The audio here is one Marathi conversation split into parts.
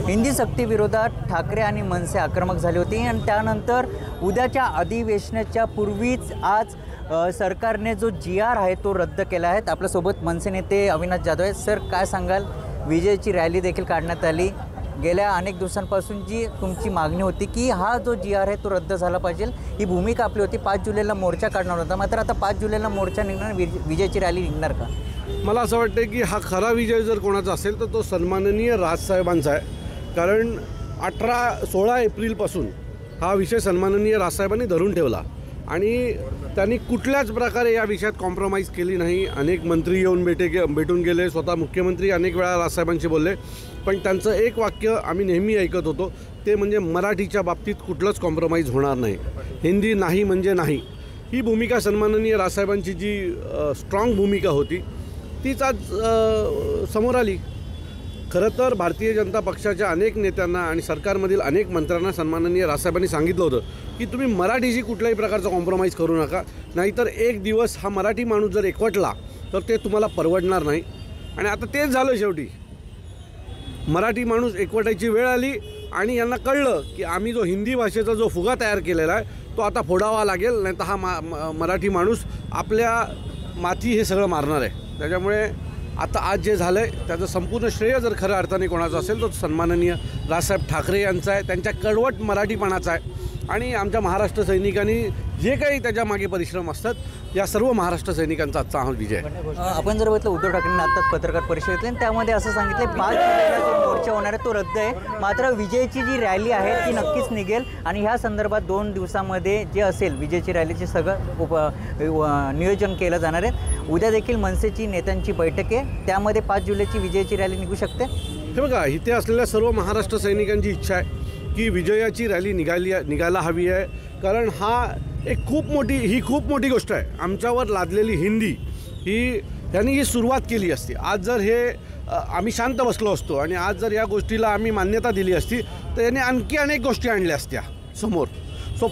हिंदी सक्तीविरोधात ठाकरे आणि मनसे आक्रमक झाली होती आणि त्यानंतर उद्याच्या अधिवेशनाच्या पूर्वीच आज सरकारने जो GR आहे तो रद्द केला आहे। आपल्यासोबत मनसे नेते अविनाश जाधव आहेत। सर, काय सांगाल? विजयची रॅली देखील काढण्यात आली। गेल्या अनेक दिवसांपासून जी तुमची मागणी होती की हा जो GR आहे तो रद्द झाला पाहिजे, ही भूमिका आपली होती। 5 जुलैला मोर्चा काढणार होता, मात्र आता 5 जुलैला मोर्चा निघणार, विजयची रॅली निघणार का? मला असं वाटतं की हा खरा विजय जर कोणाचा असेल तर तो सन्माननीय राजसाहेबांचा आहे। कारण 16 एप्रिलपासून हा विषय सन्माननीय राजसाहेबांनी धरून ठेवला आणि त्यांनी कुठल्याच प्रकारे या विषयात कॉम्प्रोमाइज केली नाही। अनेक मंत्री येऊन भेटून गेले, स्वतः मुख्यमंत्री अनेक वेळा राजसाहेबांशी बोलले, पण त्यांचं एक वाक्य आम्ही नेहमी ऐकत होतो, ते म्हणजे मराठीच्या बाबतीत कुठलंच कॉम्प्रोमाइज होणार नाही, हिंदी नाही म्हणजे नाही। ही भूमिका सन्माननीय राजसाहेबांची जी स्ट्रॉंग भूमिका होती तीच आज समोर आली। खरं तर भारतीय जनता पक्षाच्या अनेक नेत्यांना आणि सरकारमधील अनेक मंत्र्यांना सन्माननीय राजसाहेबांनी सांगितलं होतं की तुम्ही मराठीशी कुठल्याही प्रकारचा कॉम्प्रोमाइज करू नका, नाहीतर एक दिवस हा मराठी माणूस जर एकवटला तर ते तुम्हाला परवडणार नाही। आणि आता तेच झालं। शेवटी मराठी माणूस एकवटायची वेळ आली आणि यांना कळलं की आम्ही जो हिंदी भाषेचा जो फुगा तयार केलेला आहे तो आता फोडावा लागेल, नाही तर हा मराठी माणूस आपल्या माथी हे सगळं मारणार आहे। त्याच्यामुळे आता आज जे झालं आहे त्याचं संपूर्ण श्रेय जर खऱ्या अर्थाने कोणाचं असेल तर सन्माननीय राजसाहेब ठाकरे यांचा आहे, त्यांच्या कडवट मराठीपणाचा आहे। आणि आमच्या महाराष्ट्र सैनिकांनी जे काही त्याच्या मागे परिश्रम असतात, या सर्व महाराष्ट्र सैनिकांचा आजचा हा विजय आहे। आपण जर बघितलं, उद्धव ठाकरेंनी आत्ताच पत्रकार परिषद घेतली आणि त्यामध्ये असं सांगितलं 5 जुलैला जो मोर्चा होणार आहे तो रद्द आहे, मात्र विजयची जी रॅली आहे ती नक्कीच निघेल आणि ह्या संदर्भात 2 दिवसामध्ये जे असेल विजयची रॅलीचे सगळं नियोजन केलं जाणार आहे। उद्या देखील मनसेची नेत्यांची बैठक आहे, त्यामध्ये 5 जुलैची विजयाची रॅली निघू शकते। हे बघा, इथे असलेल्या सर्व महाराष्ट्र सैनिकांची इच्छा आहे की विजयाची रॅली निघायला हवी आहे, कारण ही खूप मोठी गोष्ट आहे। आमच्यावर लादलेली हिंदी त्यांनी ही सुरुवात केली असती, आज जर आम्ही शांत बसलो असतो आणि आज जर या गोष्टीला आम्ही मान्यता दिली असती तर यांनी आणखी अनेक गोष्टी आणल्या असत्या समोर।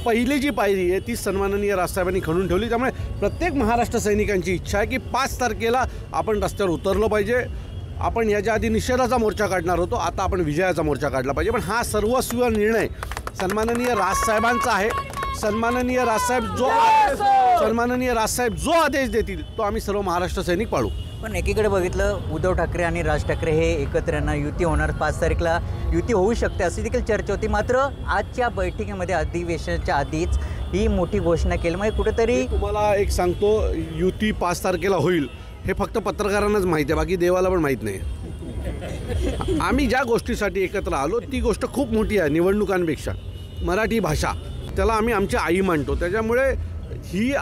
पहिली जी पायरी आहे ती सन्माननीय राजसाहेबांनी खणून ठेवली। त्यामुळे प्रत्येक महाराष्ट्र सैनिकांची इच्छा आहे की 5 तारखेला आपण रस्त्यावर उतरलो पाहिजे। आपण याच्या आधी निषेधाचा मोर्चा काढणार होतो, आता आपण विजयाचा मोर्चा काढला पाहिजे। पण हा सर्वस्वी निर्णय सन्माननीय राजसाहेबांचा आहे। सन्माननीय राजसाहेब जो आदेश देतील तो आम्ही सर्व महाराष्ट्र सैनिक पाळू। पण एकीकडे बघितलं, उद्धव ठाकरे आणि राज ठाकरे हे एकत्र येणार, युती होणार, 5 तारखेला युती होऊ शकते अशी देखील चर्चा होती। मात्र आजच्या बैठकीमध्ये अधिवेशनाच्या आधीच ही मोठी घोषणा केली, म्हणजे कुठेतरी तुम्हाला एक सांगतो, युती 5 तारखेला होईल हे फक्त पत्रकारांनाच माहिती आहे, बाकी देवाला पण माहीत नाही। आम्ही ज्या गोष्टीसाठी एकत्र आलो ती गोष्ट खूप मोठी आहे निवडणुकांपेक्षा। मराठी भाषा त्याला आम्ही आमची आई मानतो, त्याच्यामुळे ही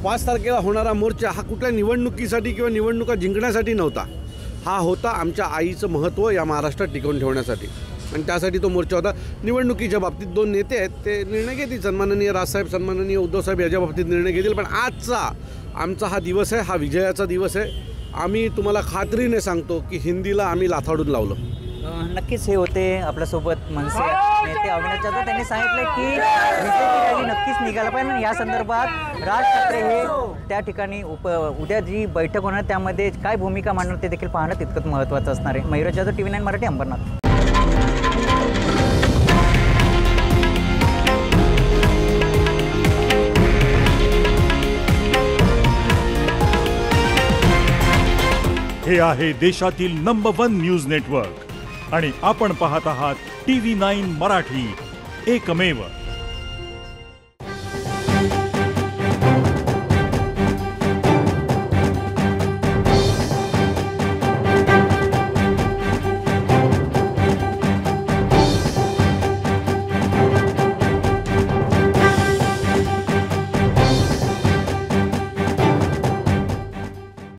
5 तारखेला होणारा मोर्चा हा कुठल्या निवडणुकीसाठी किंवा निवडणुका जिंकण्यासाठी नव्हता, हा होता आमच्या आईचं महत्त्व या महाराष्ट्रात टिकवून ठेवण्यासाठी, आणि त्यासाठी तो मोर्चा होता। निवडणुकीच्या बाबतीत 2 नेते आहेत, ते निर्णय घेतील, सन्माननीय राजसाहेब, सन्माननीय उद्धवसाहेब याच्या बाबतीत निर्णय घेतील। पण आमचा हा दिवस आहे, हा विजयाचा दिवस आहे। आम्ही तुम्हाला खात्रीने सांगतो की हिंदीला आम्ही लाथाडून लावलं। नक्कीच हे होते आपल्यासोबत मनसे नेते अविनाश जाधव। त्यांनी सांगितलं की विजयची रॅली नक्कीच निघायला पाहिजे। या संदर्भात राज ठाकरे हे त्या ठिकाणी उद्या जी बैठक होणार त्यामध्ये काय भूमिका मांडणार ते देखील पाहणं तितकंच महत्त्वाचं असणार आहे। मयूर जाधव, TV9 मराठी, अंबरनाथ। हे आहे देशातील नंबर 1 न्यूज नेटवर्क आणि आपण पाहत आहात TV9 मराठी, एकमेव।